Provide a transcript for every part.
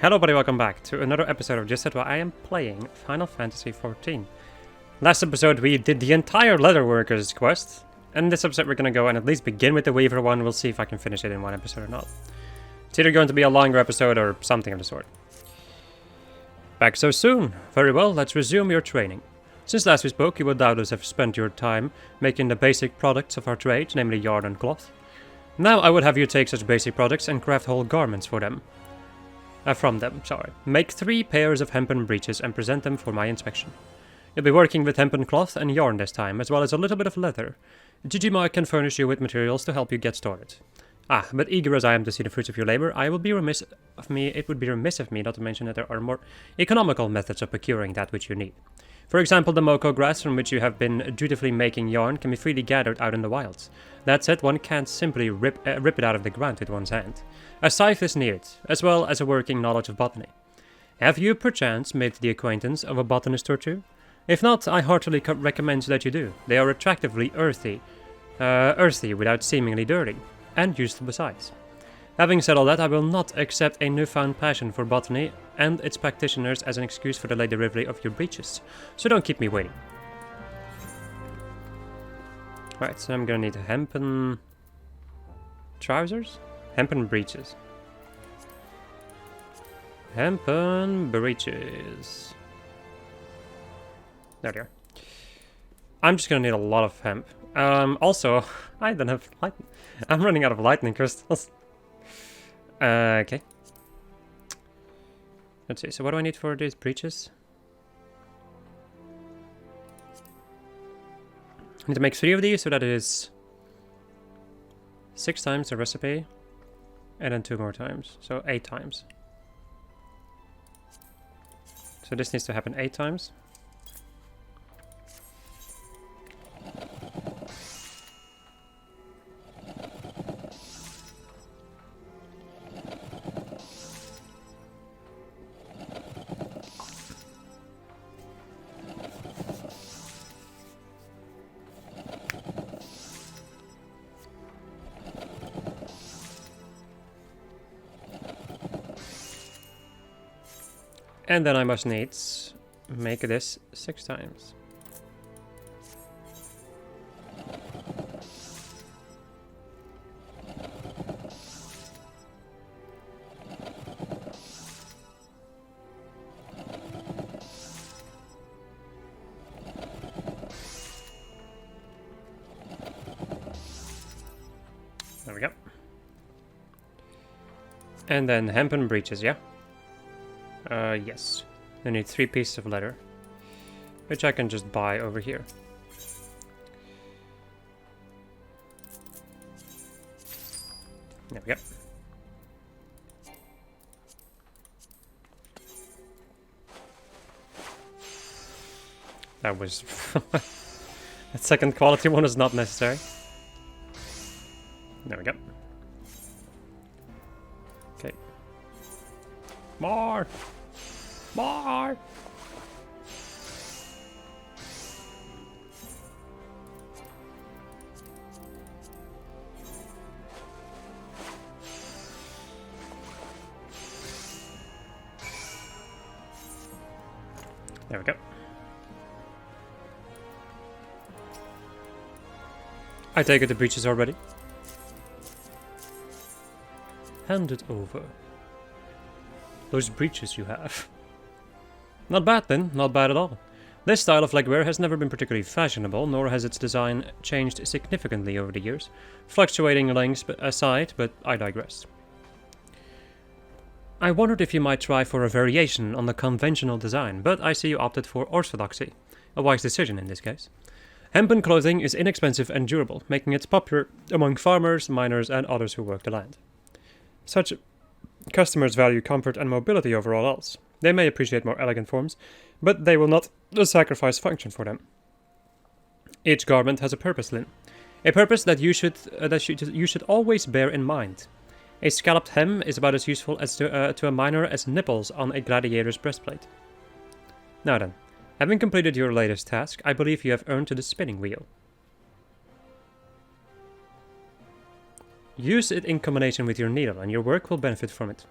Hello buddy, welcome back to another episode of Just Set where I am playing Final Fantasy XIV. Last episode we did the entire Leatherworkers quest, and in this episode we're gonna go and at least begin with the Weaver one. We'll see if I can finish it in one episode or not. It's either going to be a longer episode or something of the sort. Back so soon. Very well, let's resume your training. Since last we spoke, you would doubtless have spent your time making the basic products of our trade, namely yarn and cloth. Now I would have you take such basic products and craft whole garments for them. From them. Make 3 pairs of hempen breeches and present them for my inspection. You'll be working with hempen cloth and yarn this time, as well as a little bit of leather. Gigima can furnish you with materials to help you get started. But eager as I am to see the fruits of your labor, it would be remiss of me not to mention that there are more economical methods of procuring that which you need. For example, the moko grass from which you have been dutifully making yarn can be freely gathered out in the wilds. That said, one can't simply rip it out of the ground with one's hand. A scythe is needed, as well as a working knowledge of botany. Have you perchance made the acquaintance of a botanist or two? If not, I heartily recommend that you do. They are attractively earthy without seemingly dirty, and useful besides. Having said all that, I will not accept a newfound passion for botany and its practitioners as an excuse for the late delivery of your breeches, so don't keep me waiting. Right, so I'm gonna need hempen trousers? Hempen breeches. Hempen breeches. There they are. I'm just gonna need a lot of hemp. Also, I don't have lightning. I'm running out of lightning crystals. Okay. Let's see, so what do I need for these breeches? I need to make 3 of these, so that is 6 times the recipe, and then 2 more times, so 8 times. So this needs to happen 8 times. And then I must needs make this 6 times. There we go. And then hempen breeches, yeah? Yes. I need 3 pieces of leather, which I can just buy over here. There we go. That was... that second quality one is not necessary. There we go. Okay. More! More! There we go. I take it the breeches are ready. Hand it over. Those breeches you have. Not bad then, not bad at all. This style of legwear has never been particularly fashionable, nor has its design changed significantly over the years. Fluctuating lengths aside, but I digress. I wondered if you might try for a variation on the conventional design, but I see you opted for orthodoxy. A wise decision in this case. Hempen clothing is inexpensive and durable, making it popular among farmers, miners, and others who work the land. Such customers value comfort and mobility over all else. They may appreciate more elegant forms, but they will not sacrifice function for them. Each garment has a purpose, Lyn. A purpose that you should always bear in mind. A scalloped hem is about as useful as to a miner as nipples on a gladiator's breastplate. Now then, having completed your latest task, I believe you have earned to the spinning wheel. Use it in combination with your needle, and your work will benefit from it.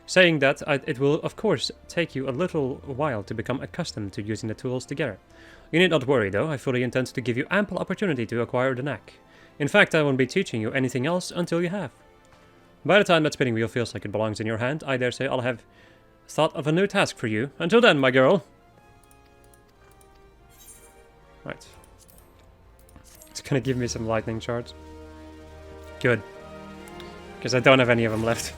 Saying that, it will of course take you a little while to become accustomed to using the tools together. You need not worry though, I fully intend to give you ample opportunity to acquire the knack. In fact, I won't be teaching you anything else until you have. By the time that spinning wheel feels like it belongs in your hand, I dare say I'll have thought of a new task for you. Until then, my girl. Right. It's gonna give me some lightning shards. Good. Because I don't have any of them left.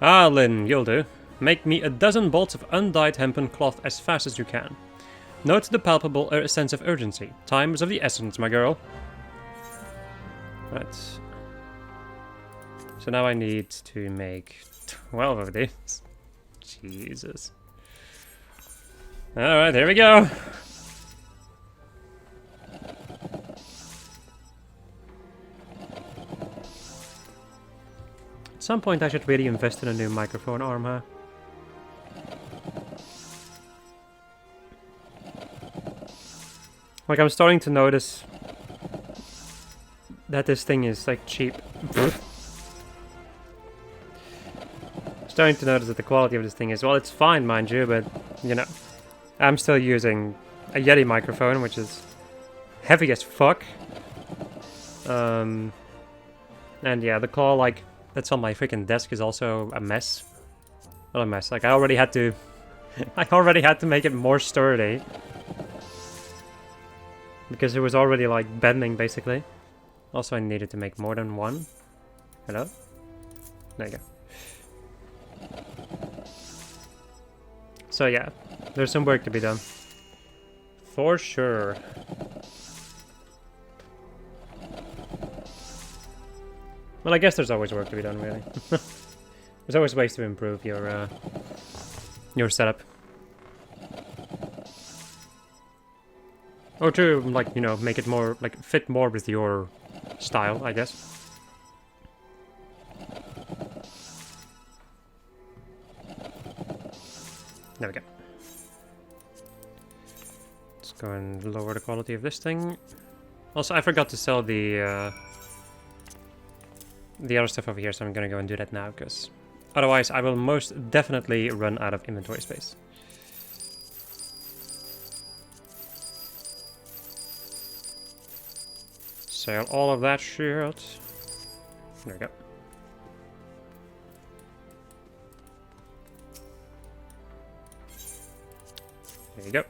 Ah, Lynn, you'll do. Make me a dozen bolts of undyed hempen cloth as fast as you can. Note the palpable sense of urgency. Time is of the essence, my girl. Right. So now I need to make 12 of these. Jesus. Alright, there we go. At some point I should really invest in a new microphone arm, huh? Like, I'm starting to notice that this thing is, like, cheap. Starting to notice that the quality of this thing is, well, it's fine, mind you, but, you know, I'm still using a Yeti microphone, which is heavy as fuck. And yeah, the claw, like, that's on my freaking desk is also a mess. Not a mess, like, I already had to make it more sturdy. Because it was already, like, bending, basically. Also, I needed to make more than one. Hello? There you go. So, yeah. There's some work to be done. For sure. Well, I guess there's always work to be done, really. There's always ways to improve your setup. Or to, like, you know, make it more, like, fit more with your style, I guess. There we go. Let's go and lower the quality of this thing. Also, I forgot to sell the other stuff over here, so I'm gonna go and do that now, because otherwise I will most definitely run out of inventory space. Sell all of that shit. There we go. There you go.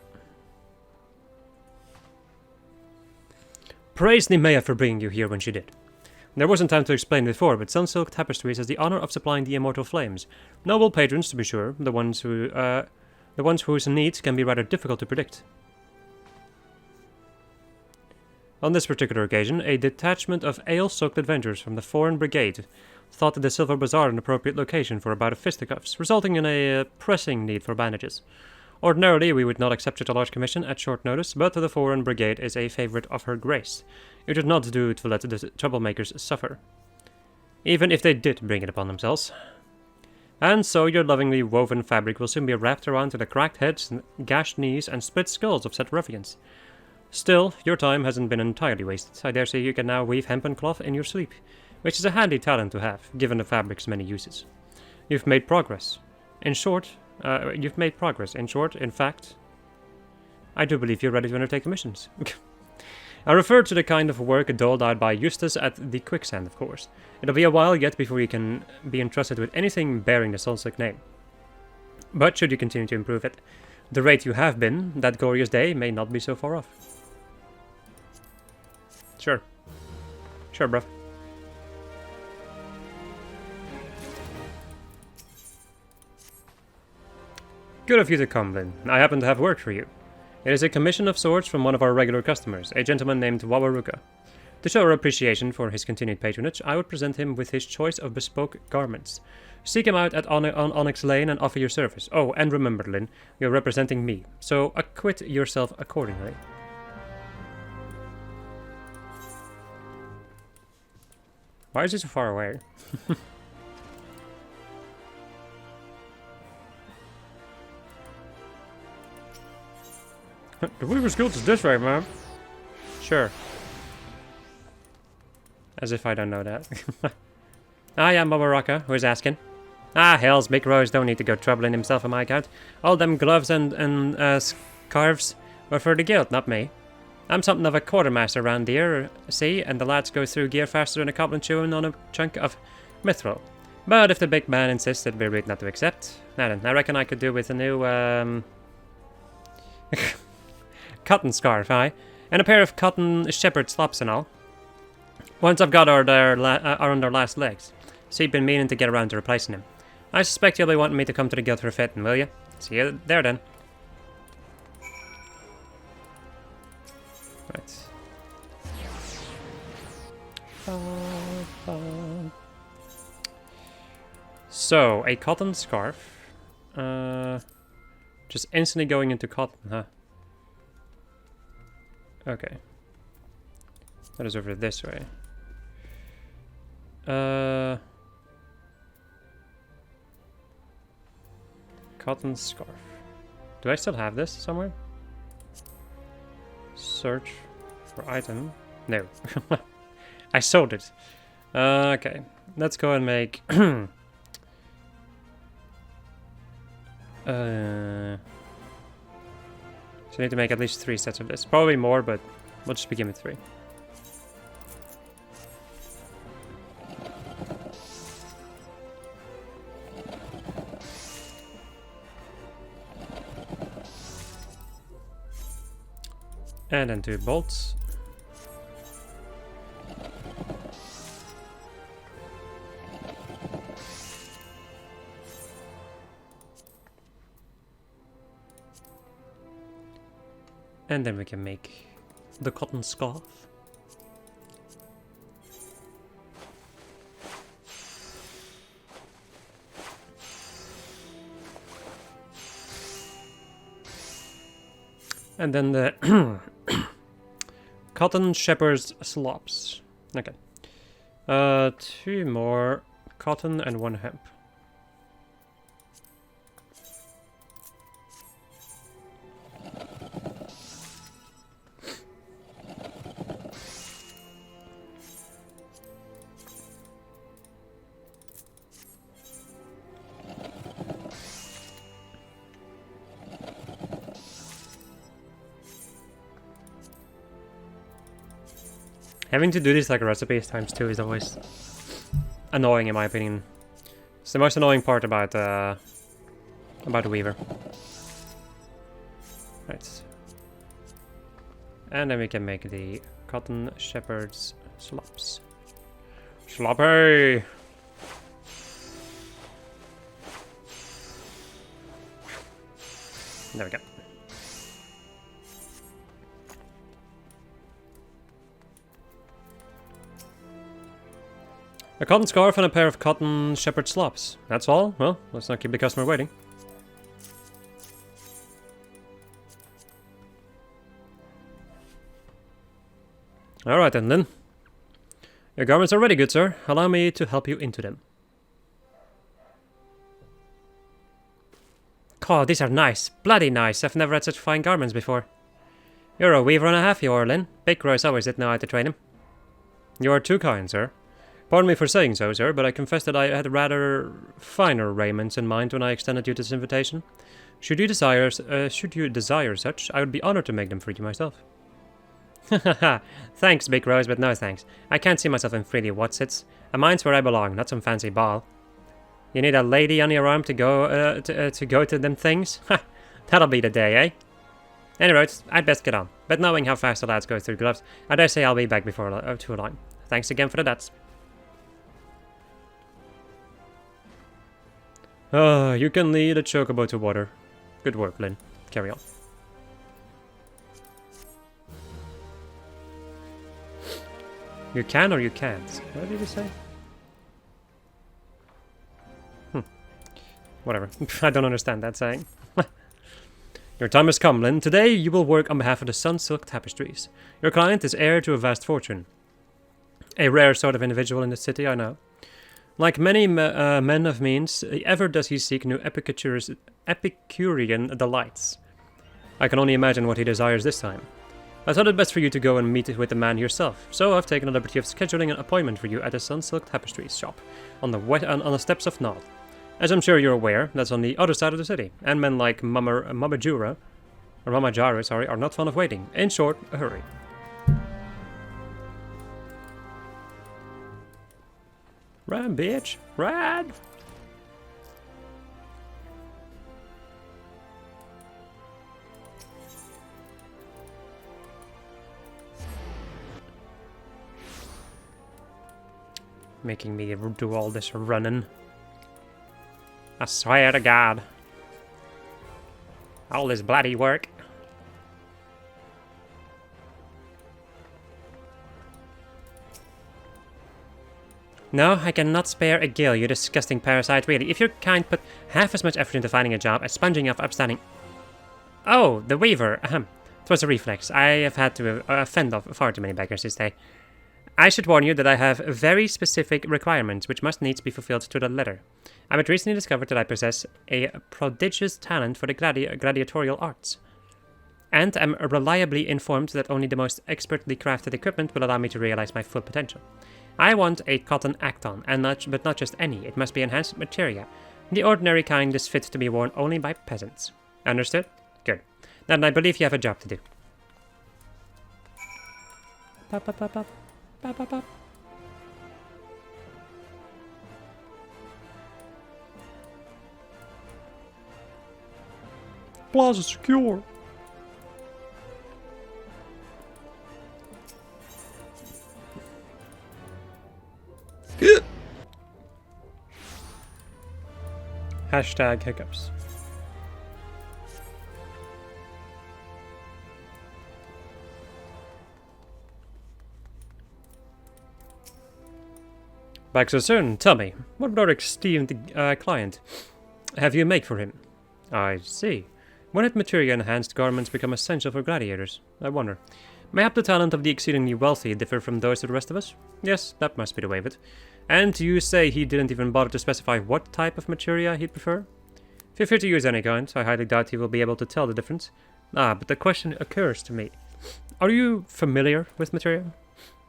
Praise Nemea for bringing you here when she did. There wasn't time to explain before, but Sunsilk Tapestries has the honor of supplying the immortal flames. Noble patrons, to be sure, the ones whose needs can be rather difficult to predict. On this particular occasion, a detachment of ale-soaked adventurers from the Foreign Brigade thought that the Silver Bazaar an appropriate location for a bout of fisticuffs, resulting in a pressing need for bandages. Ordinarily, we would not accept such a large commission at short notice, but the Foreign Brigade is a favourite of her grace. It would not do to let the troublemakers suffer, even if they did bring it upon themselves. And so your lovingly woven fabric will soon be wrapped around to the cracked heads, gashed knees, and split skulls of said ruffians. Still, your time hasn't been entirely wasted. I dare say you can now weave hempen cloth in your sleep, which is a handy talent to have, given the fabric's many uses. You've made progress. In short, in fact, I do believe you're ready to undertake the missions. I refer to the kind of work doled out by Eustace at the Quicksand, of course. It'll be a while yet before you can be entrusted with anything bearing the Sunsilk name. But should you continue to improve at the rate you have been, that glorious day may not be so far off. Sure. Sure, bruv. Good of you to come, then. I happen to have work for you. It is a commission of sorts from one of our regular customers, a gentleman named Wawaruka. To show our appreciation for his continued patronage, I would present him with his choice of bespoke garments. Seek him out on Onyx Lane and offer your service. Oh, and remember, Lynn, you're representing me, so acquit yourself accordingly. Why is he so far away? The Weaver's Guild is this way, man. Sure. As if I don't know that. I am Baba Rocca. Who's asking? Ah, hells, Big Rose don't need to go troubling himself on my account. All them gloves and scarves were for the guild, not me. I'm something of a quartermaster around here, see, and the lads go through gear faster than a goblin chewing on a chunk of mithril. But if the big man insists, it'd be rude not to accept. Now then, I reckon I could do with a new, cotton scarf, aye? And a pair of cotton shepherd slops and all. Once I've got are on their last legs. So you've been meaning to get around to replacing him. I suspect you'll be wanting me to come to the guild for a fitting, will you? See you there then. Right. So, a cotton scarf. Just instantly going into cotton, huh? Okay. That is over this way. Cotton scarf. Do I still have this somewhere? Search for item. No. I sold it. Okay. Let's go and make... so I need to make at least 3 sets of this. Probably more, but we'll just begin with 3. And then 2 bolts. And then we can make the cotton scarf. And then the cotton shepherd's slops. Okay. 2 more cotton and 1 hemp. Having to do this like recipes times 2 is always annoying in my opinion. It's the most annoying part about the Weaver. Right. And then we can make the cotton shepherd's slops. Sloppy! There we go. A cotton scarf and a pair of cotton shepherd slops. That's all? Well, let's not keep the customer waiting. Alright then, Lynn. Your garments are ready, good sir. Allow me to help you into them. God, these are nice. Bloody nice. I've never had such fine garments before. You're a weaver and a half, you are, Lynn. Big Royce always did know how to train him. You are too kind, sir. Pardon me for saying so, sir, but I confess that I had rather finer raiments in mind when I extended you this invitation. Should you desire such, I would be honored to make them for you myself. Haha, thanks, Big Rose, but no thanks. I can't see myself in 3D Watsits. A mine's where I belong, not some fancy ball. You need a lady on your arm to go to them things? Ha, that'll be the day, eh? Anyways, I'd best get on. But knowing how fast the lads go through gloves, I dare say I'll be back before too long. Thanks again for the dats. You can lead a chocobo to water. Good work, Lynn. Carry on. You can or you can't? What did he say? Whatever. I don't understand that saying. Your time has come, Lynn. Today you will work on behalf of the Sun Silk Tapestries. Your client is heir to a vast fortune. A rare sort of individual in the city, I know. Like many men of means, ever does he seek new Epicurean delights. I can only imagine what he desires this time. I thought it best for you to go and meet with the man yourself, so I've taken the liberty of scheduling an appointment for you at the Sunsilk Tapestries shop on the steps of Nod. As I'm sure you're aware, that's on the other side of the city, and men like Mamajara, are not fond of waiting. In short, a hurry. Run, bitch! Run! Making me do all this running. I swear to God. All this bloody work. No, I cannot spare a gill, you disgusting parasite, really. If you're kind, put half as much effort into finding a job as sponging off upstanding... Oh, the weaver. Ahem. It was a reflex. I have had to fend off far too many beggars this day. I should warn you that I have very specific requirements which must needs be fulfilled to the letter. I had recently discovered that I possess a prodigious talent for the gladiatorial arts, and am reliably informed that only the most expertly crafted equipment will allow me to realize my full potential. I want a cotton acton, but not just any. It must be enhanced materia. The ordinary kind is fit to be worn only by peasants. Understood? Good. Then I believe you have a job to do. Pop, pop, pop, pop. Pop, pop, pop. Plaza secure. Hashtag hiccups. Back so soon. Tell me, what about our esteemed client have you make for him? I see. When did materia-enhanced garments become essential for gladiators? I wonder. Mayhap the talent of the exceedingly wealthy differ from those of the rest of us? Yes, that must be the way of it. And you say he didn't even bother to specify what type of materia he'd prefer? Feel free to use any kind. I highly doubt he will be able to tell the difference. But the question occurs to me. Are you familiar with materia?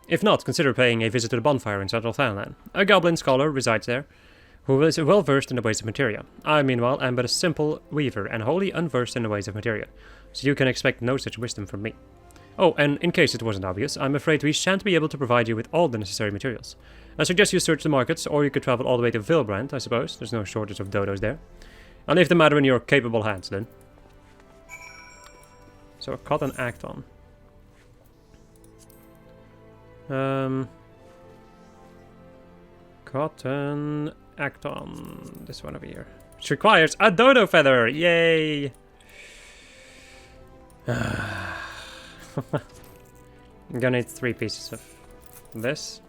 If not, consider paying a visit to the bonfire in Central Thailand. A goblin scholar resides there, who is well versed in the ways of materia. I, meanwhile, am but a simple weaver, and wholly unversed in the ways of materia, so you can expect no such wisdom from me. Oh, and in case it wasn't obvious, I'm afraid we shan't be able to provide you with all the necessary materials. I suggest you search the markets, or you could travel all the way to Vilbrand, I suppose. There's no shortage of dodos there. I'll leave the matter in your capable hands, then. So, a cotton acton. Cotton acton. This one over here. Which requires a dodo feather! Yay! I'm gonna need 3 pieces of this.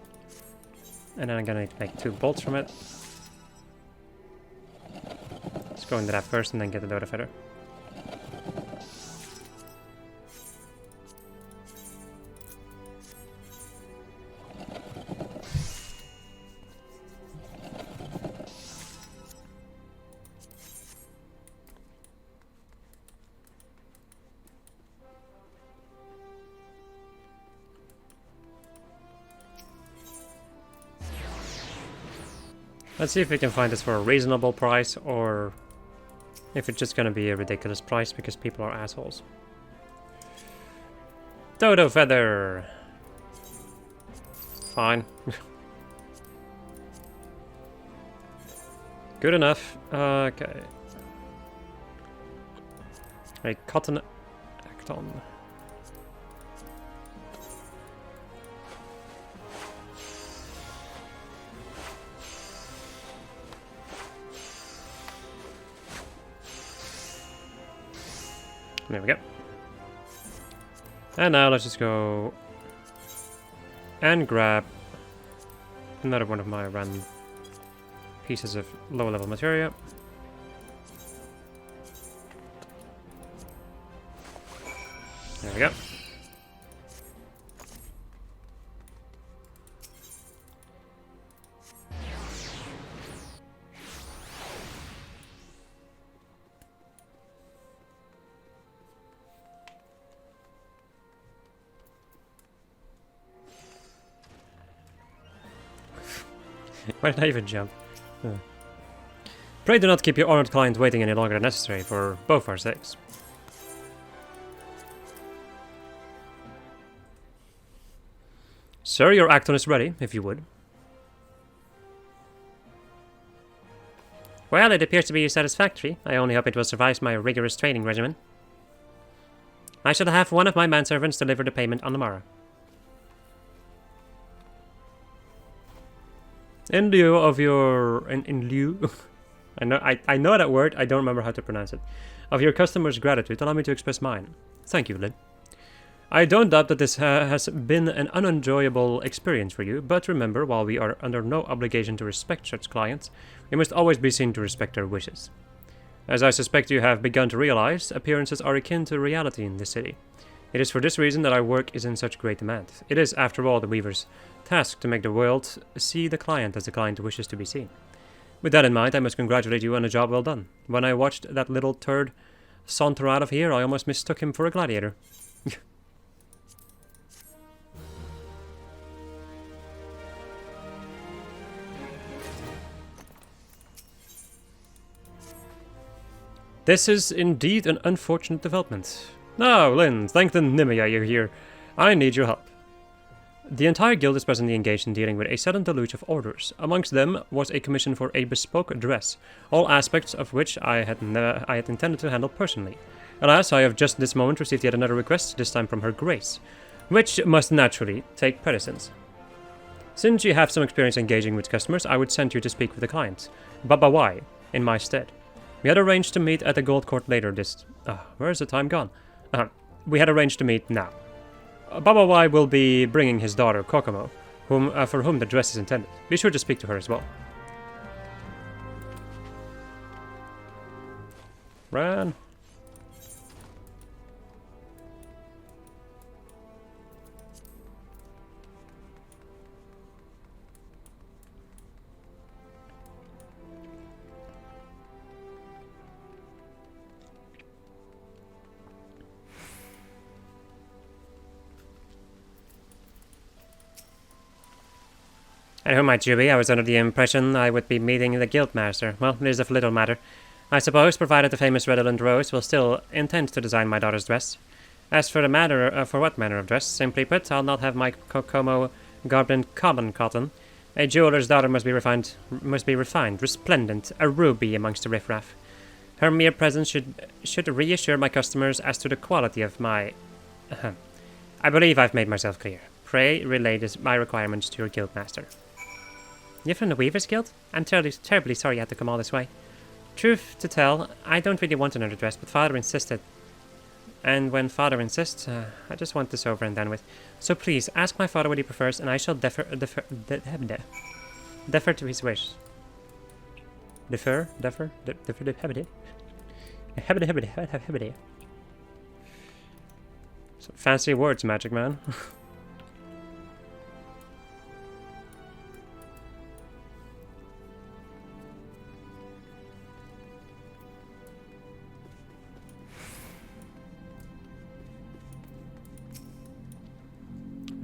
And then I'm gonna need to make 2 bolts from it. Let's go into that first and then get the dodo feather. Let's see if we can find this for a reasonable price, or if it's just gonna be a ridiculous price because people are assholes. Dodo feather! Fine. Good enough. Okay. A cotton acton. There we go. And now let's just go and grab another one of my random pieces of low level materia. There we go. Why did I even jump? Pray do not keep your honored client waiting any longer than necessary for both our sakes. Sir, your acton is ready, if you would. Well, it appears to be satisfactory. I only hope it will survive my rigorous training regimen. I shall have one of my manservants deliver the payment on the morrow. In lieu of your... In lieu... I know that word, I don't remember how to pronounce it. Of your customer's gratitude, allow me to express mine. Thank you, Lynn. I don't doubt that this has been an unenjoyable experience for you, but remember, while we are under no obligation to respect such clients, we must always be seen to respect their wishes. As I suspect you have begun to realize, appearances are akin to reality in this city. It is for this reason that our work is in such great demand. It is, after all, the weaver's task to make the world see the client as the client wishes to be seen. With that in mind, I must congratulate you on a job well done. When I watched that little turd saunter out of here, I almost mistook him for a gladiator. This is indeed an unfortunate development. Now, Lynn, thank the Nimia you're here. I need your help. The entire guild is presently engaged in dealing with a sudden deluge of orders. Amongst them was a commission for a bespoke dress, all aspects of which I had intended to handle personally. Alas, I have just this moment received yet another request, this time from Her Grace, which must naturally take precedence. Since you have some experience engaging with customers, I would send you to speak with the client, Baba Y, in my stead. We had arranged to meet at the Gold Court later this... where's the time gone? We had arranged to meet now. Baba Y will be bringing his daughter, Kokomo, for whom the dress is intended. Be sure to speak to her as well. Ran. And who might you be? I was under the impression I would be meeting the guildmaster. Well, it is of little matter. I suppose, provided the famous Redolent Rose will still intend to design my daughter's dress. As for the matter, for what manner of dress, simply put, I'll not have my Kokomo garbed in common cotton. A jeweler's daughter must be refined, resplendent, a ruby amongst the riffraff. Her mere presence should reassure my customers as to the quality of my... I believe I've made myself clear. Pray relay my requirements to your guildmaster. You're from the Weavers Guild? I'm terribly sorry you had to come all this way. Truth to tell, I don't really want another dress, but Father insisted. And when Father insists, I just want this over and done with. So please, ask my father what he prefers, and I shall defer to his wishes. Defer? Some fancy words, Magic Man.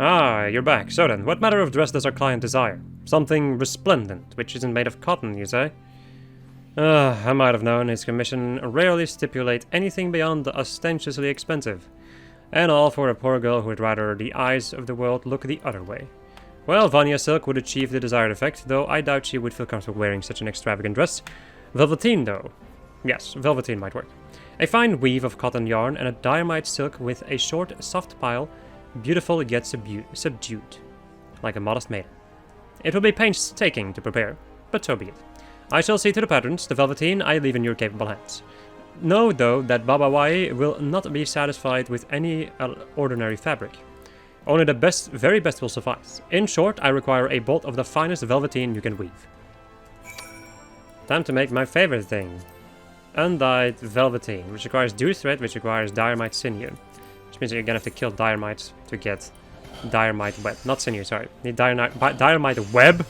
Ah, you're back. So then, what manner of dress does our client desire? Something resplendent, which isn't made of cotton, you say? I might have known. His commission rarely stipulate anything beyond the ostentatiously expensive. And all for a poor girl who would rather the eyes of the world look the other way. Well, Vanya silk would achieve the desired effect, though I doubt she would feel comfortable wearing such an extravagant dress. Velveteen, though. Yes, velveteen might work. A fine weave of cotton yarn and a diamite silk with a short, soft pile, beautiful yet subdued, like a modest maiden. It will be painstaking to prepare, but so be it. I shall see to the patterns. The velveteen I leave in your capable hands. Know, though, that Baba Y will not be satisfied with any ordinary fabric. Only the very best will suffice. In short, I require a bolt of the finest velveteen you can weave. Time to make my favorite thing. Undyed velveteen, which requires dew thread, which requires diorite sinew. Which means that you're gonna have to kill diorite to get diorite web. Not sinew, sorry. Need diorite web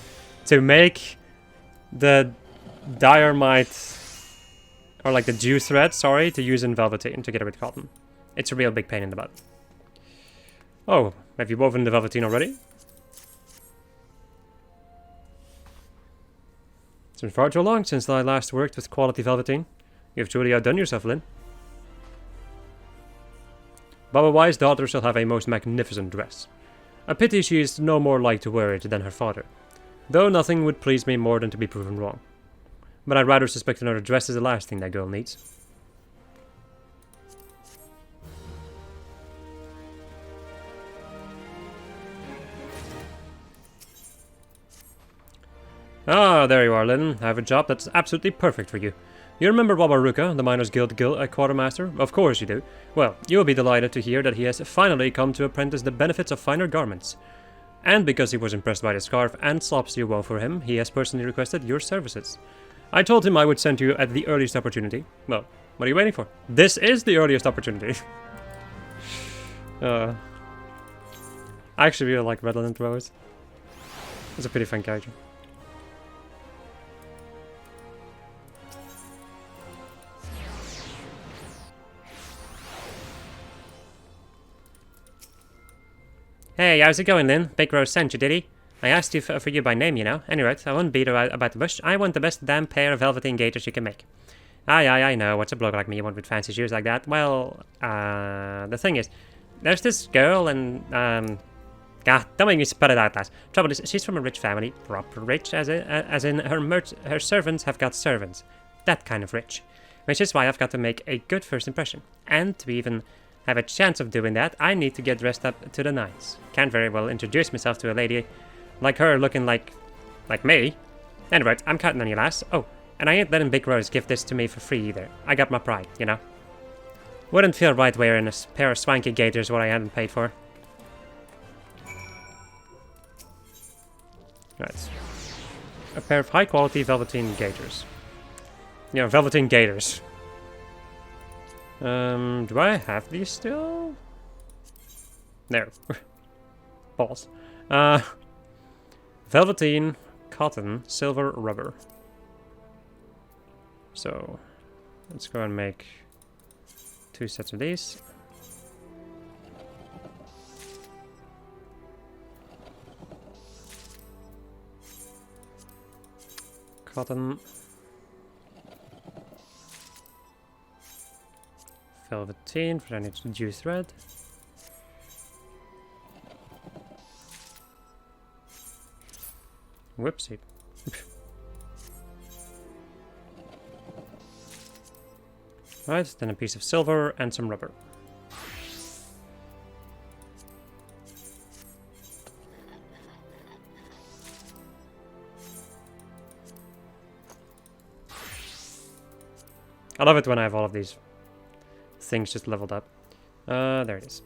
to make the diorite, or like the dew thread, sorry, to use in velveteen together with cotton. It's a real big pain in the butt. Oh, have you woven the velveteen already? It's been far too long since I last worked with quality velveteen. You've truly outdone yourself, Lynn. Baba Y's daughter shall have a most magnificent dress. A pity she is no more like to wear it than her father, though nothing would please me more than to be proven wrong. But I'd rather suspect another dress is the last thing that girl needs. Ah, there you are, Lynn. I have a job that's absolutely perfect for you. You remember Baba Ruka, the Miners' Guild quartermaster? Of course you do. Well, you'll be delighted to hear that he has finally come to apprentice the benefits of finer garments. And because he was impressed by the scarf and slops you wove for him, he has personally requested your services. I told him I would send you at the earliest opportunity. Well, what are you waiting for? This is the earliest opportunity. I actually really like Redland Rose. It's a pretty fun character. Hey, how's it going, Lynn? Big Rose sent you, did he? I asked you for you by name, you know. Anyway, I won't beat about the bush. I want the best damn pair of velveteen gaiters you can make. Aye, I know. What's a bloke like me want with fancy shoes like that? Well, the thing is, there's this girl and, don't make me spell it out, lass. Trouble is, she's from a rich family. Proper rich, as in her servants have got servants. That kind of rich. Which is why I've got to make a good first impression. And to even have a chance of doing that, I need to get dressed up to the nines. Can't very well introduce myself to a lady like her looking like me. Anyway, I'm counting on you, lass. Oh, and I ain't letting Big Rose give this to me for free either. I got my pride, you know. Wouldn't feel right wearing a pair of swanky gaiters what I hadn't paid for. Right. A pair of high quality velveteen gaiters. You know, velveteen gaiters. Do I have these still? There. Balls. Velveteen, cotton, silver, rubber. So, let's go and make 2 sets of these. Cotton. Velveteen, for I need to do thread. Whoopsie. Right, then a piece of silver and some rubber. I love it when I have all of these things just leveled up. There it is.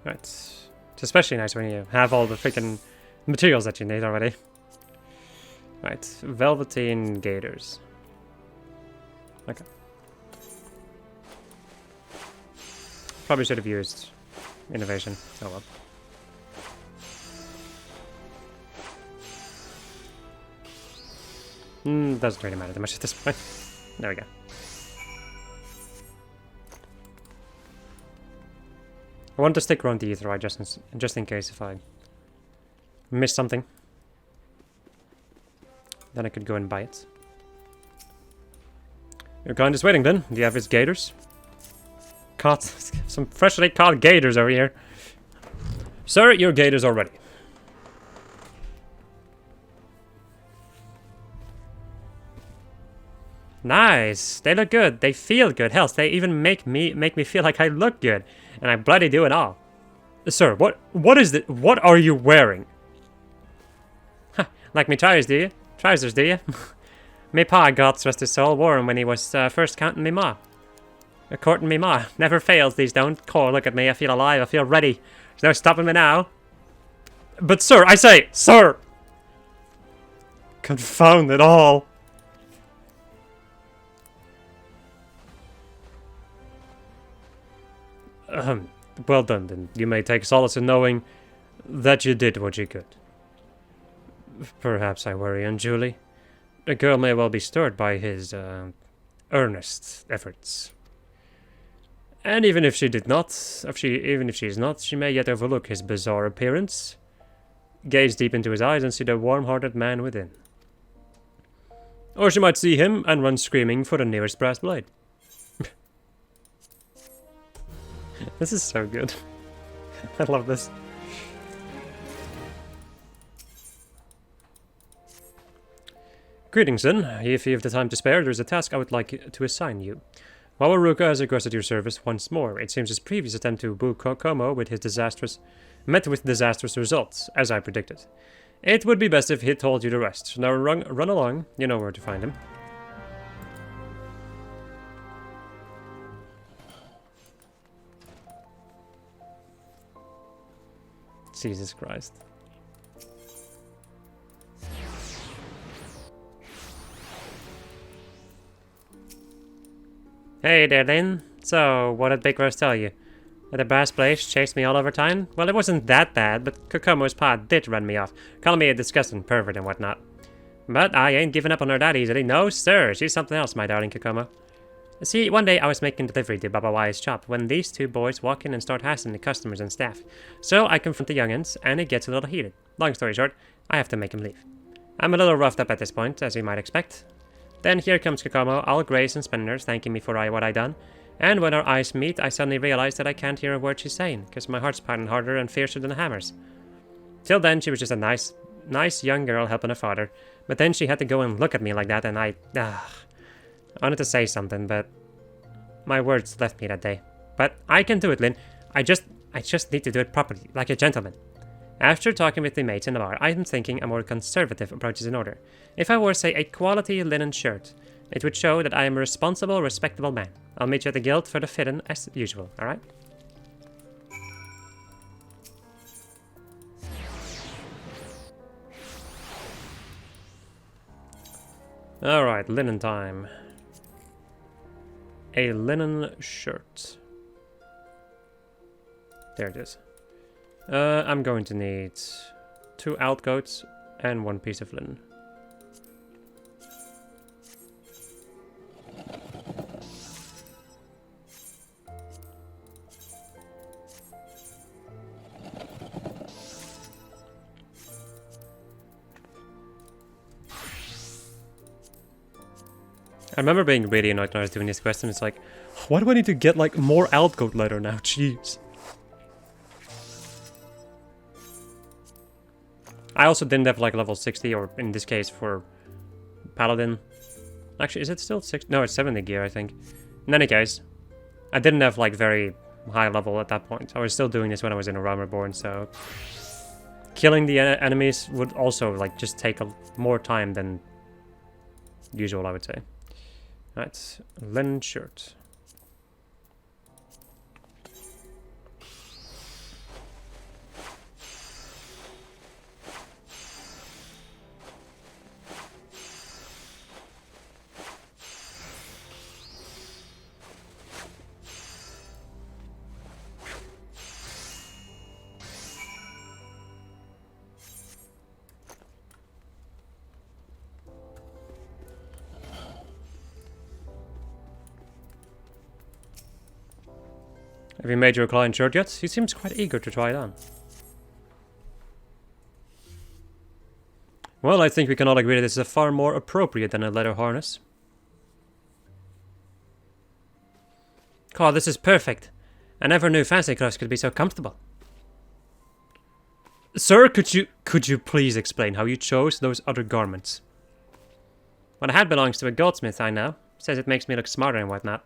Right. It's especially nice when you have all the freaking materials that you need already. Right. Velveteen gaiters. Okay. Probably should have used innovation. Oh well. Doesn't really matter that much at this point. There we go. I want to stick around the ether just in case if I miss something. Then I could go and buy it. Your kind is waiting then. Do you have his gaiters? Caught some freshly caught gaiters over here. Sir, your gaiters are ready. Nice. They look good. They feel good. Hell, they even make me feel like I look good, and I bloody do it all. Sir, what is it? What are you wearing? Huh, like me trousers, do you? Trousers, do you? Me pa, God rest his soul, wore 'em when he was first counting me ma. Courting me ma. Never fails, these don't. Core, look at me. I feel alive. I feel ready. There's no stopping me now. But sir, I say, sir! Confound it all. Well done, then. You may take solace in knowing that you did what you could. Perhaps I worry unduly. The girl may well be stirred by his, earnest efforts. And even if she did not, even if she is not, she may yet overlook his bizarre appearance, gaze deep into his eyes and see the warm-hearted man within. Or she might see him and run screaming for the nearest brass blade. This is so good. I love this. Greetings, then. If you have the time to spare, there is a task I would like to assign you. Wawaruka has requested your service once more. It seems his previous attempt to woo Kokomo met with disastrous results, as I predicted. It would be best if he told you the rest. Now run along, you know where to find him. Jesus Christ. Hey there, Lynn. So, what did Big Rose tell you? That the brass blade chased me all over town? Well, it wasn't that bad, but Kokomo's pa did run me off, calling me a disgusting pervert and whatnot. But I ain't giving up on her that easily. No, sir. She's something else, my darling Kokomo. See, one day I was making delivery to Baba Y's shop when these two boys walk in and start hassling the customers and staff. So I confront the youngins, and it gets a little heated. Long story short, I have to make him leave. I'm a little roughed up at this point, as you might expect. Then here comes Kokomo, all grace and splendors, thanking me for what I done. And when our eyes meet, I suddenly realize that I can't hear a word she's saying, because my heart's pounding harder and fiercer than the hammers. Till then, she was just a nice young girl helping her father. But then she had to go and look at me like that, and I wanted to say something, but my words left me that day. But I can do it, Lynn. I just need to do it properly, like a gentleman. After talking with the mates in the bar, I'm thinking a more conservative approach is in order. If I wore, say, a quality linen shirt, it would show that I am a responsible, respectable man. I'll meet you at the guild for the fit-in as usual, alright? Alright, linen time. A linen shirt. There it is. I'm going to need 2 outcoats and 1 piece of linen. I remember being really annoyed when I was doing this quest, and it's like, why do I need to get like more outgoat leather now? Jeez. I also didn't have like level 60, or in this case for Paladin. Actually, is it still 60? No, it's 70 gear, I think. In any case, I didn't have like very high level at that point. I was still doing this when I was in a Reborn, so killing the enemies would also like just take more time than usual, I would say. Right, linen shirt. Have you made your client shirt yet? He seems quite eager to try it on. Well, I think we can all agree that this is far more appropriate than a leather harness. God, this is perfect. I never knew fancy clothes could be so comfortable. Sir, could you please explain how you chose those other garments? Well, the hat belongs to a goldsmith I know. Says it makes me look smarter and whatnot.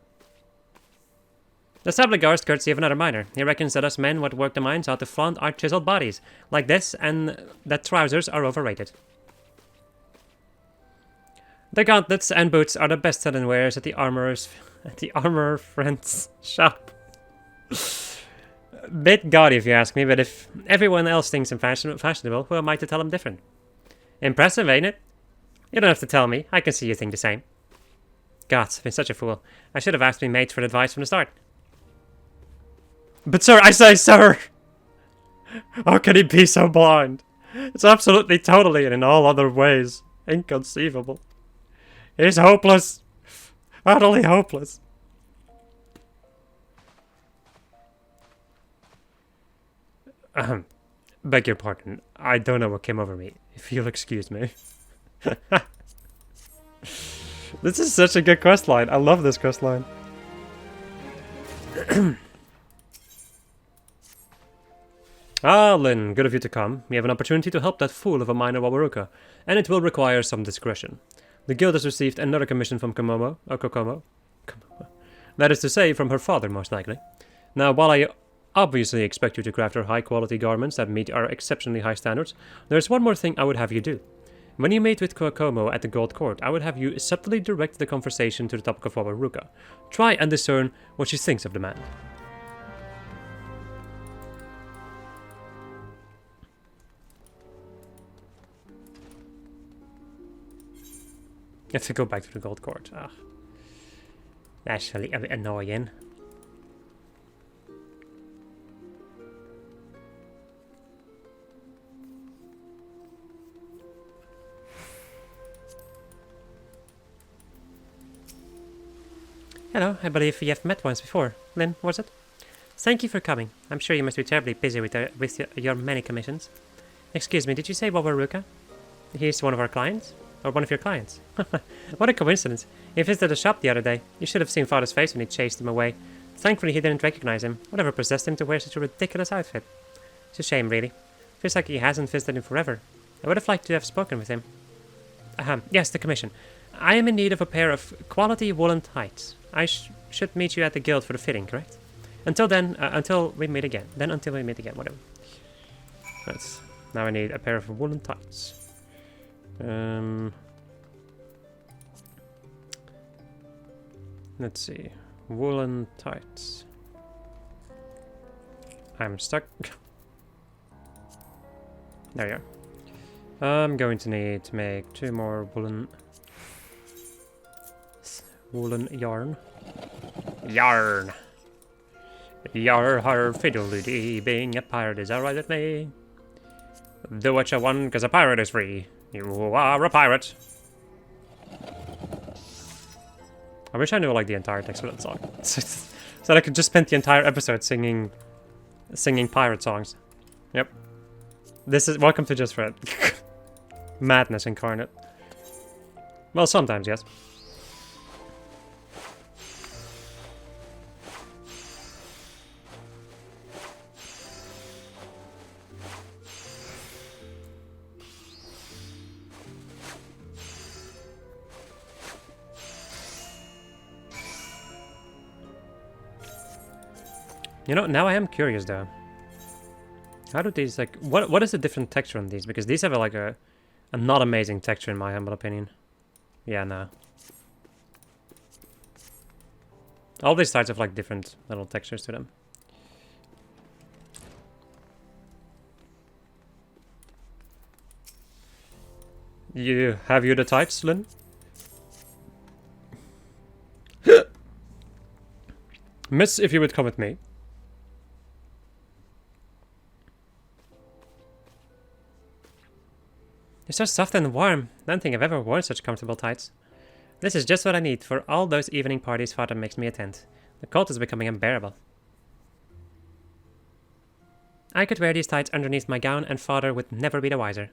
The Sabligars courtesy of another miner. He reckons that us men what work the mines ought to flaunt our chiseled bodies like this, and that trousers are overrated. The gauntlets and boots are the best-selling wares at the armorer friend's shop. Bit gaudy if you ask me, but if everyone else thinks I'm fashionable, who am I to tell them different? Impressive, ain't it? You don't have to tell me. I can see you think the same. God, I've been such a fool. I should have asked me mates for advice from the start. But sir, I say sir! How can he be so blind? It's absolutely, totally, and in all other ways, inconceivable. He's hopeless. Utterly hopeless. Beg your pardon. I don't know what came over me. If you'll excuse me. This is such a good quest line. I love this quest line. Ah, Lin, good of you to come. We have an opportunity to help that fool of a minor Wawaruka, and it will require some discretion. The guild has received another commission from Kokomo. That is to say, from her father, most likely. Now, while I obviously expect you to craft her high-quality garments that meet our exceptionally high standards, there's one more thing I would have you do. When you meet with Kokomo at the Gold Court, I would have you subtly direct the conversation to the topic of Wawaruka. Try and discern what she thinks of the man. You have to go back to the Gold Court. Ugh. That's really a bit annoying. Hello, I believe we have met once before. Lin, was it? Thank you for coming. I'm sure you must be terribly busy with your many commissions. Excuse me, did you say Wawaruka? He's one of our clients? Or one of your clients? What a coincidence. He visited the shop the other day. You should have seen Father's face when he chased him away. Thankfully he didn't recognize him. Whatever possessed him to wear such a ridiculous outfit? It's a shame, really. Feels like he hasn't visited him forever. I would have liked to have spoken with him. Yes, the commission. I am in need of a pair of quality woolen tights. I should meet you at the guild for the fitting, correct? Until then, until we meet again. Then until we meet again, whatever. Now I need a pair of woolen tights. Let's see. Woolen tights. I'm stuck. There you are. I'm going to need to make 2 more woolen yarn. Yarn! Yar har fiddle-dee, being a pirate is alright with me. Do what you want, cause a pirate is free. You are a pirate. I wish I knew like the entire text for that song. So that I could just spend the entire episode singing pirate songs. Yep. This is welcome to Just Fred. Madness incarnate. Well, sometimes, yes. You know, now I am curious though. How do these, like, what is the different texture on these? Because these have like a not amazing texture in my humble opinion. Yeah, no. All these sides have like different little textures to them. Have you the tights, Lin? Miss, if you would come with me. They're so soft and warm. I don't think I've ever worn such comfortable tights. This is just what I need for all those evening parties Father makes me attend. The cold is becoming unbearable. I could wear these tights underneath my gown and Father would never be the wiser.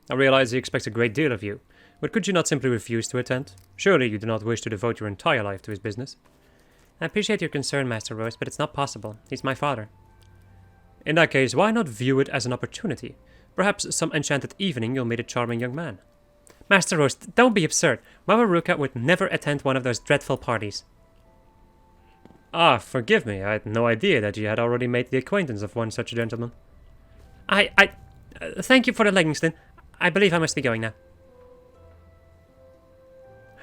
I realize he expects a great deal of you, but could you not simply refuse to attend? Surely you do not wish to devote your entire life to his business. I appreciate your concern, Master Rose, but it's not possible. He's my father. In that case, why not view it as an opportunity? Perhaps some enchanted evening you'll meet a charming young man. Master Rose, don't be absurd. Wawaruka would never attend one of those dreadful parties. Ah, forgive me. I had no idea that you had already made the acquaintance of one such gentleman. Thank you for the leggings, Lin. I believe I must be going now.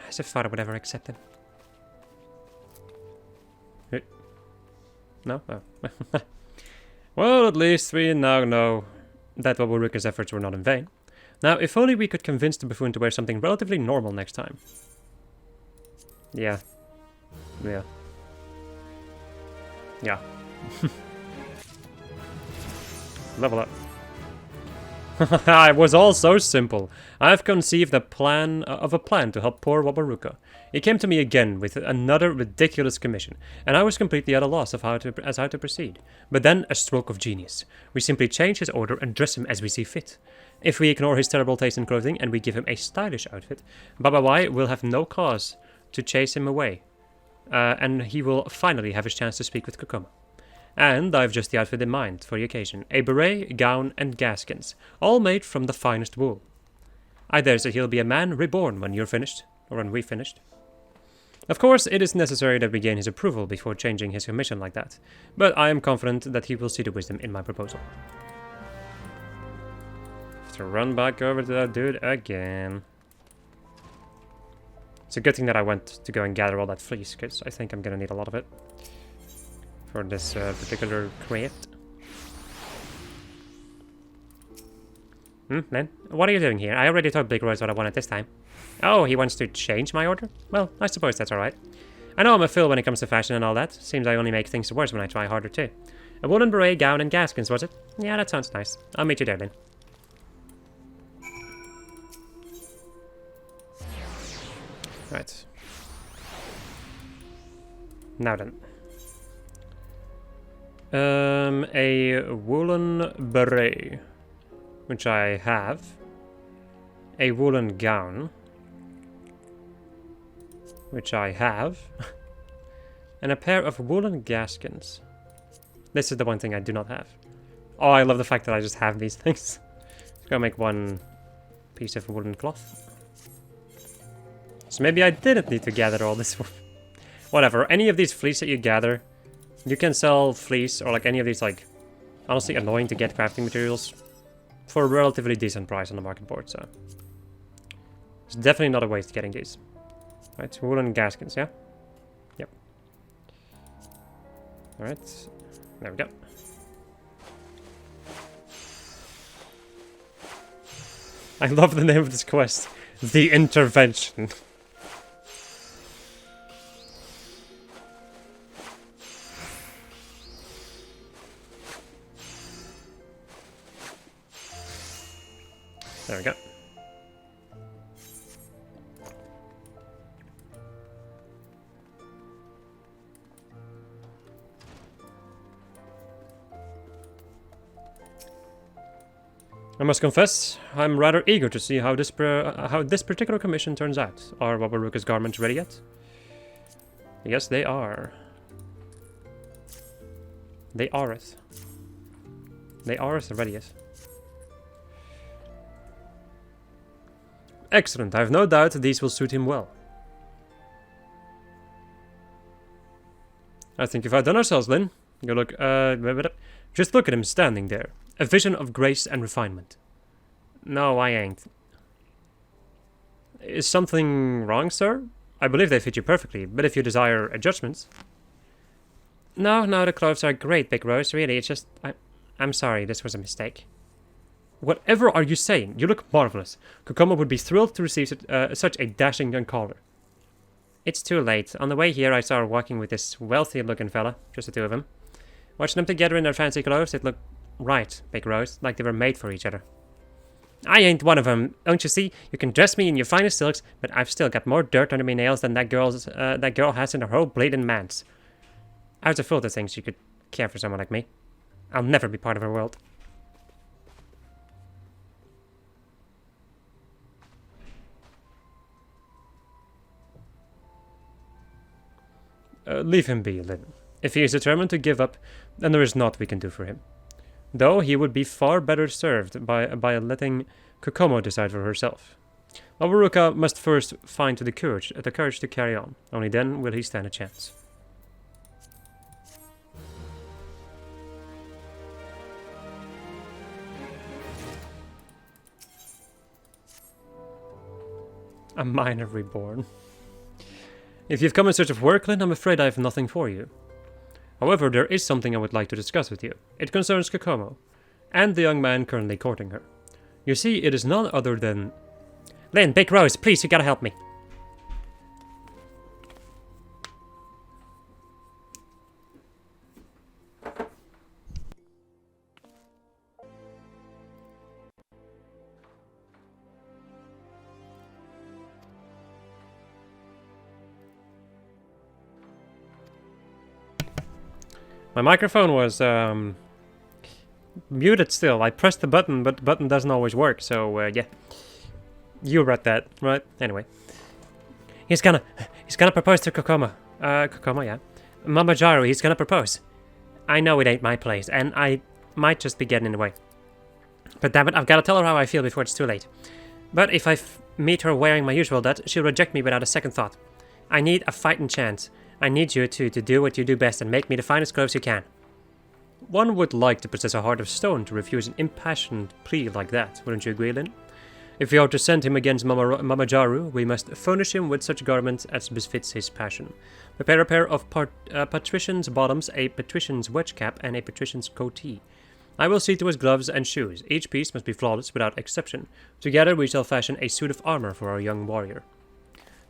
As if Father would ever accept him. No? Oh. Well, at least we now know that Wawaruka's efforts were not in vain. Now, if only we could convince the buffoon to wear something relatively normal next time. Yeah. Yeah. Yeah. Level up. It was all so simple. I have conceived a plan to help poor Wabaruka. He came to me again with another ridiculous commission, and I was completely at a loss of how to proceed. But then a stroke of genius. We simply change his order and dress him as we see fit. If we ignore his terrible taste in clothing and we give him a stylish outfit, Baba Y will have no cause to chase him away, and he will finally have his chance to speak with Kokomo. And I've just the outfit in mind for the occasion. A beret, gown, and gaskins, all made from the finest wool. I dare say he'll be a man reborn when you're finished, or when we've finished. Of course, it is necessary that we gain his approval before changing his commission like that, but I am confident that he will see the wisdom in my proposal. Have to run back over to that dude again. It's a good thing that I went to go and gather all that fleece, because I think I'm gonna need a lot of it for this particular craft. Man, what are you doing here? I already told Big Rose what I wanted this time. Oh, he wants to change my order? Well, I suppose that's alright. I know I'm a fool when it comes to fashion and all that. Seems I only make things worse when I try harder too. A woolen beret, gown, and gaskins, was it? Yeah, that sounds nice. I'll meet you there then. Right. Now then. A woolen beret, which I have. A woolen gown, which I have. And a pair of woolen gaskins. This is the one thing I do not have. Oh, I love the fact that I just have these things. Let's go make one piece of woolen cloth. So maybe I didn't need to gather all this. Whatever, any of these fleece that you gather, you can sell fleece or like any of these like honestly annoying to get crafting materials for a relatively decent price on the market board, so it's definitely not a waste getting these. Right, woolen gaskins, yeah? Yep. Alright, there we go. I love the name of this quest. The Intervention. There we go. I must confess, I'm rather eager to see how this particular commission turns out. Are Wabaruka's garments ready yet? Yes, they are. They are'th. They are'th readieth. Excellent, I have no doubt these will suit him well. I think we've outdone ourselves, Lynn. You look, just look at him standing there. A vision of grace and refinement. No, I ain't. Is something wrong, sir? I believe they fit you perfectly, but if you desire adjustments... No, the clothes are great, Big Rose, really, it's just... I'm sorry, this was a mistake. Whatever are you saying? You look marvelous. Kokomo would be thrilled to receive such a dashing young caller. It's too late. On the way here, I saw her walking with this wealthy-looking fella. Just the two of them. Watching them together in their fancy clothes, it looked right, Big Rose, like they were made for each other. I ain't one of them. Don't you see? You can dress me in your finest silks, but I've still got more dirt under my nails than that girl has in her whole bleeding manse. I was a fool to think she could care for someone like me. I'll never be part of her world. Leave him be, Lynn. If he is determined to give up, then there is naught we can do for him. Though he would be far better served by letting Kokomo decide for herself. Wabaruka must first find the courage to carry on. Only then will he stand a chance. A minor reborn. If you've come in search of work, Lynn, I'm afraid I have nothing for you. However, there is something I would like to discuss with you. It concerns Kokomo, and the young man currently courting her. You see, it is none other than... Lynn, Big Rose, please, you gotta help me. My microphone was muted still. I pressed the button, but the button doesn't always work, so yeah. You read that, right? Anyway. He's gonna propose to Kokomo. Kokomo, yeah. Mama Jaru, he's gonna propose. I know it ain't my place, and I might just be getting in the way. But damn it, I've gotta tell her how I feel before it's too late. But if I meet her wearing my usual dud, she'll reject me without a second thought. I need a fighting chance. I need you two to do what you do best and make me the finest clothes you can. One would like to possess a heart of stone to refuse an impassioned plea like that, wouldn't you agree, Lin? If we are to send him against Mama Jaru, we must furnish him with such garments as befits his passion. Prepare a pair of patrician's bottoms, a patrician's wedge cap, and a patrician's coatee. I will see to his gloves and shoes. Each piece must be flawless without exception. Together we shall fashion a suit of armor for our young warrior.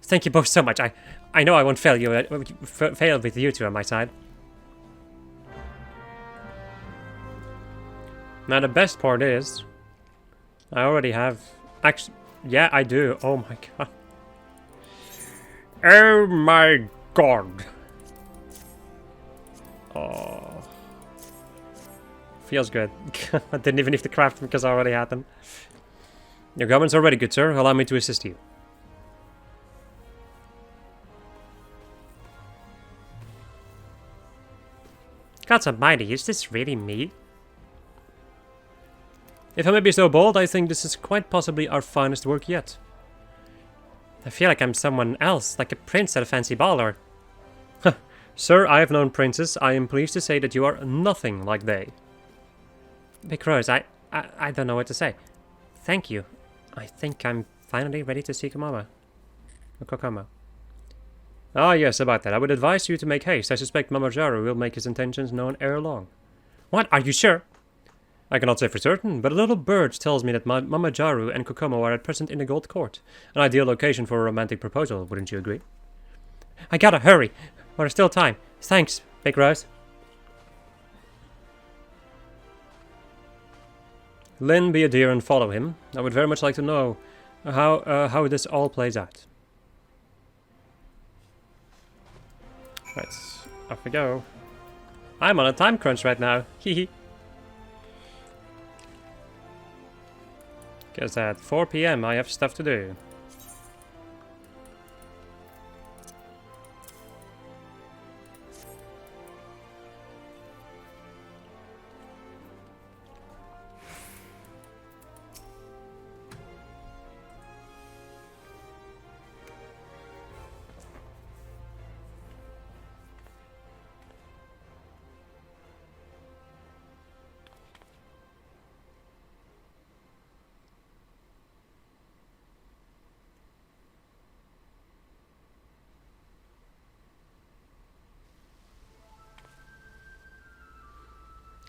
Thank you both so much. I know I won't fail you. Fail with you two on my side. Now the best part is, I already have. Actually, yeah, I do. Oh my god. Oh my god. Oh. Feels good. I didn't even need to craft them because I already had them. Your garments are ready, good sir. Allow me to assist you. Gods almighty, is this really me? If I may be so bold, I think this is quite possibly our finest work yet. I feel like I'm someone else, like a prince at a fancy ball or... Sir, I have known princes. I am pleased to say that you are nothing like they. Big Rose, I don't know what to say. Thank you. I think I'm finally ready to see Kokomo. Ah, yes, about that. I would advise you to make haste. I suspect Mama Jaru will make his intentions known ere long. What? Are you sure? I cannot say for certain, but a little bird tells me that Mama Jaru and Kokomo are at present in the Gold Court. An ideal location for a romantic proposal, wouldn't you agree? I gotta hurry, while there's still time. Thanks, Big Rose. Lin, be a dear and follow him. I would very much like to know how this all plays out. Right, off we go. I'm on a time crunch right now. Hehe. Because at 4 PM I have stuff to do.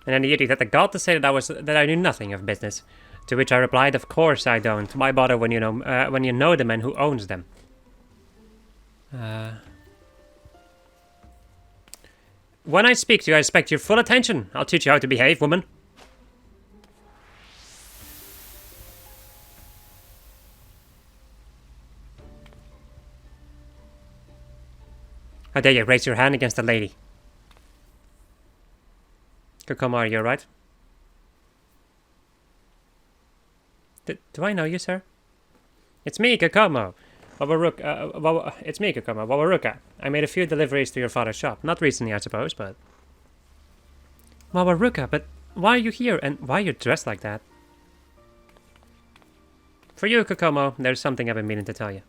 And then the idiot had the gall to say that I knew nothing of business. To which I replied, "Of course I don't. Why bother when you know the man who owns them?" When I speak to you, I expect your full attention. I'll teach you how to behave, woman. How dare you raise your hand against a lady? Kokomo, are you alright? Do I know you, sir? It's me, Kokomo. It's me, Kokomo. Wawaruka. I made a few deliveries to your father's shop. Not recently, I suppose, but... Wawaruka, but why are you here and why are you dressed like that? For you, Kokomo, there's something I've been meaning to tell you.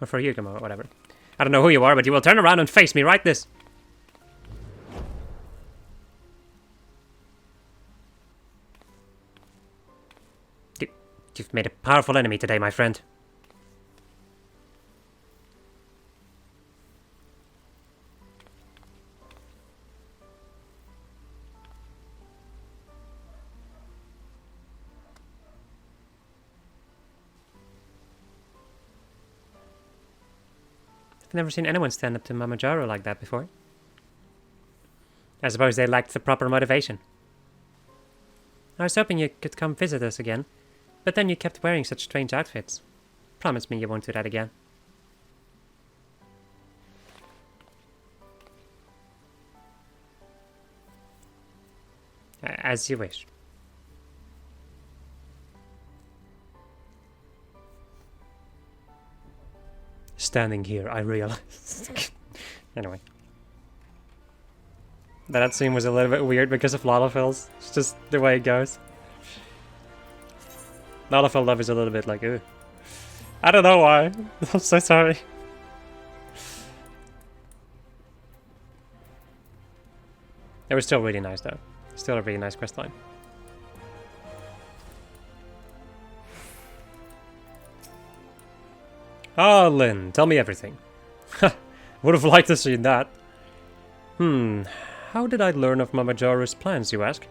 Or for you, Kokomo, whatever. I don't know who you are, but you will turn around and face me right this. You've made a powerful enemy today, my friend. I've never seen anyone stand up to Mama Jaru like that before. I suppose they lacked the proper motivation. I was hoping you could come visit us again. But then you kept wearing such strange outfits. Promise me you won't do that again. As you wish. Standing here, I realized. Anyway. That scene was a little bit weird because of Lalafell's. It's just the way it goes. Lalafell love is a little bit like, ugh. I don't know why. I'm so sorry. It was still really nice though. Still a really nice questline. Ah, Lynn, tell me everything. Would have liked to see that. How did I learn of Mama Joru's plans, you ask?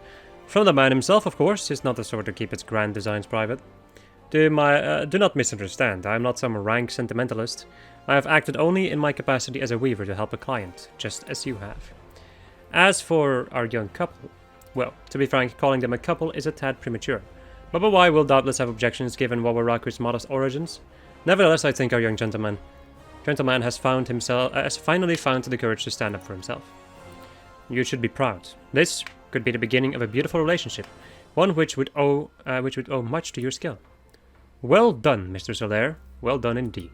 From the man himself, of course. He's not the sort to keep its grand designs private. Do not misunderstand. I am not some rank sentimentalist. I have acted only in my capacity as a weaver to help a client, just as you have. As for our young couple, well, to be frank, calling them a couple is a tad premature. Baba Y will doubtless have objections given Wawaraku's modest origins. Nevertheless, I think our young gentleman has finally found the courage to stand up for himself. You should be proud. This could be the beginning of a beautiful relationship, one which would owe much to your skill. Well done, Mr. Solaire. Well done indeed.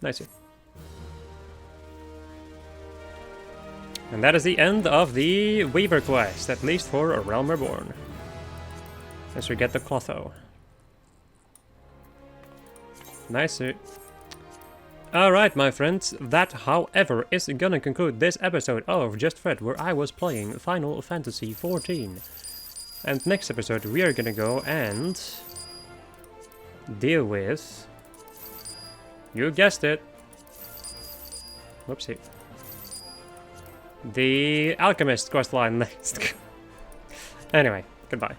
Nice. And that is the end of the Weaver quest, at least for A Realm Reborn. Let's forget the Clotho. Nice. Alright, my friends, that, however, is gonna conclude this episode of Just Fred, where I was playing Final Fantasy XIV. And next episode, we are gonna go and deal with... You guessed it! Whoopsie. The Alchemist questline next. Anyway, goodbye.